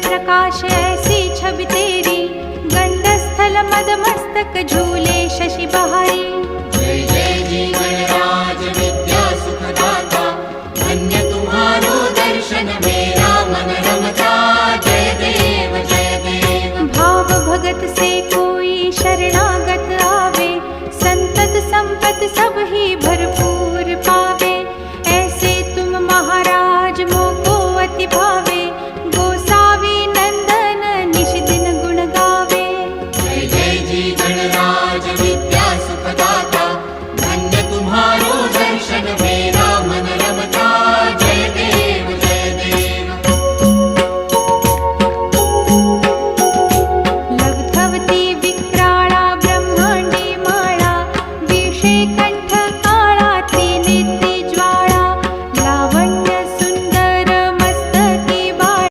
प्रकाश ऐसी छवि तेरी, गंडस्थल मद मस्तक झूले शशि बहारी। जय जय जी गणराज विद्या सुखदाता, धन्य तुम्हारो दर्शन में